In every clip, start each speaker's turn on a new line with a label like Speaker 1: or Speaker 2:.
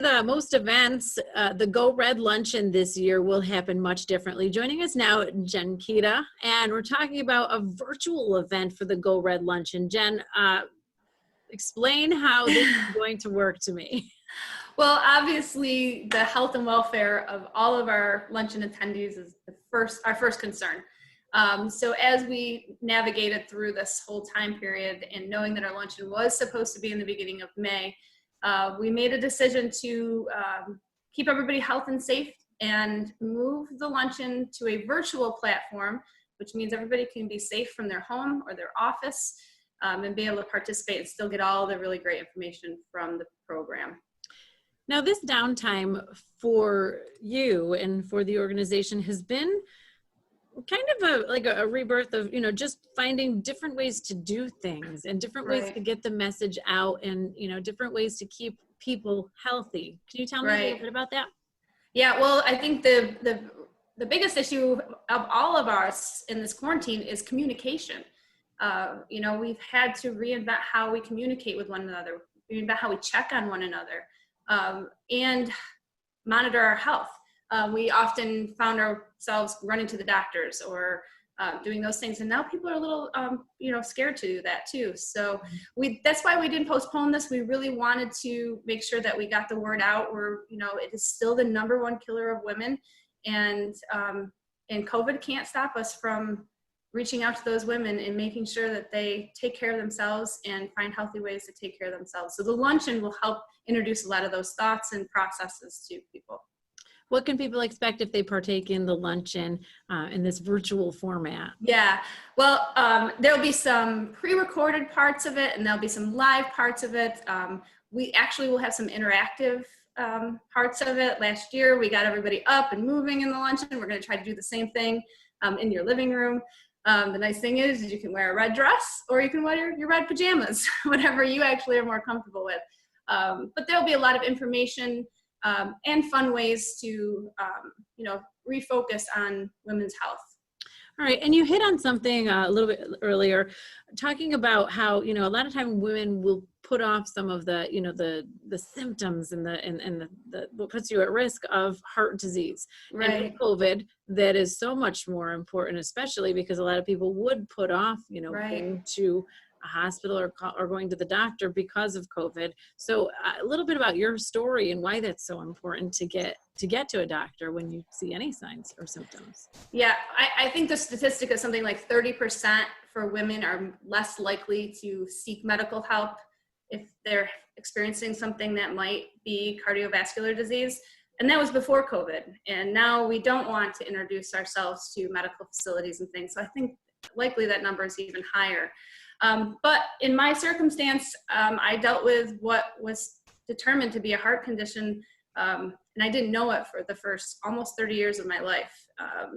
Speaker 1: Most events, the Go Red Luncheon this year will happen much differently. Joining us now, Jen Kita, and we're talking about a virtual event for the Go Red Luncheon. Jen, explain how this is going to work to me.
Speaker 2: Well, obviously, the health and welfare of all of our luncheon attendees is our first concern. So as we navigated through this whole time period and knowing that our luncheon was supposed to be in the beginning of May, we made a decision to keep everybody healthy and safe and move the luncheon to a virtual platform, which means everybody can be safe from their home or their office and be able to participate and still get all the really great information from the program.
Speaker 1: Now, this downtime for you and for the organization has been kind of a rebirth of, just finding different ways to do things and different ways to get the message out and, different ways to keep people healthy. Can you tell me a little bit about that?
Speaker 2: Yeah, well, I think the biggest issue of all of us in this quarantine is communication. We've had to reinvent how we communicate with one another, reinvent how we check on one another, and monitor our health. We often found ourselves running to the doctors or doing those things, and now people are a little, scared to do that too. So that's why we didn't postpone this. We really wanted to make sure that we got the word out. It is still the #1 killer of women, and COVID can't stop us from reaching out to those women and making sure that they take care of themselves and find healthy ways to take care of themselves. So the luncheon will help introduce a lot of those thoughts and processes to people.
Speaker 1: What can people expect if they partake in the luncheon in this virtual format?
Speaker 2: Yeah, well, there'll be some pre-recorded parts of it and there'll be some live parts of it. We actually will have some interactive parts of it. Last year, we got everybody up and moving in the luncheon. We're gonna try to do the same thing in your living room. The nice thing is you can wear a red dress or you can wear your red pajamas, whatever you actually are more comfortable with. But there'll be a lot of information and fun ways to, refocus on women's health.
Speaker 1: All right, and you hit on something a little bit earlier, talking about how a lot of time women will put off some of the the symptoms and the what puts you at risk of heart disease.
Speaker 2: Right.
Speaker 1: And with COVID, that is so much more important, especially because a lot of people would put off going to a hospital or going to the doctor because of COVID. So a little bit about your story and why that's so important to get to a doctor when you see any signs or symptoms.
Speaker 2: Yeah, I think the statistic is something like 30% for women are less likely to seek medical help if they're experiencing something that might be cardiovascular disease. And that was before COVID. And now we don't want to introduce ourselves to medical facilities and things. So I think likely that number is even higher. But in my circumstance, I dealt with what was determined to be a heart condition, and I didn't know it for the first almost 30 years of my life.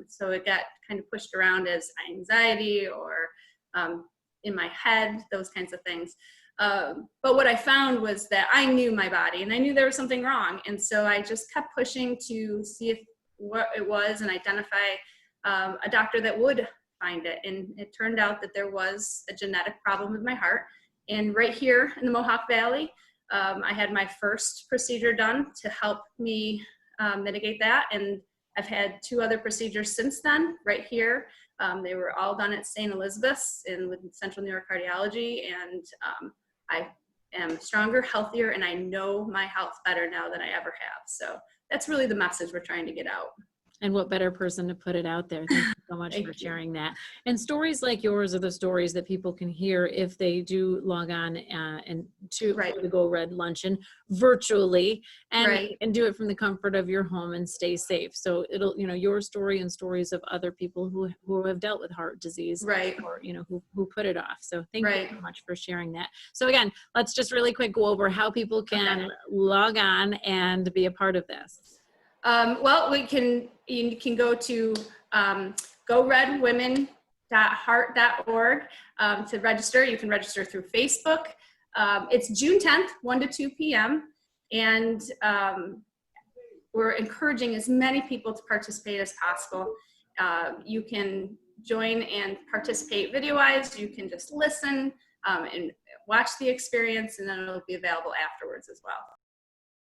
Speaker 2: So it got kind of pushed around as anxiety or in my head, those kinds of things. But what I found was that I knew my body and I knew there was something wrong. And so I just kept pushing to see what it was and identify a doctor that would find it. And it turned out that there was a genetic problem with my heart. And right here in the Mohawk Valley, I had my first procedure done to help me mitigate that. And I've had 2 other procedures since then, right here. They were all done at St. Elizabeth's with Central New York Cardiology. And I am stronger, healthier, and I know my health better now than I ever have. So that's really the message we're trying to get out.
Speaker 1: And what better person to put it out there. Thank you so much for sharing that. And stories like yours are the stories that people can hear if they do log on to the Go Red Luncheon virtually and do it from the comfort of your home and stay safe. So it'll, your story and stories of other people who have dealt with heart disease or, who put it off. So thank you so much for sharing that. So again, let's just really quick go over how people can log on and be a part of this.
Speaker 2: Well, you can go to goredwomen.heart.org to register. You can register through Facebook. It's June 10th, 1 to 2 p.m. And we're encouraging as many people to participate as possible. You can join and participate video-wise. You can just listen and watch the experience, and then it'll be available afterwards as well.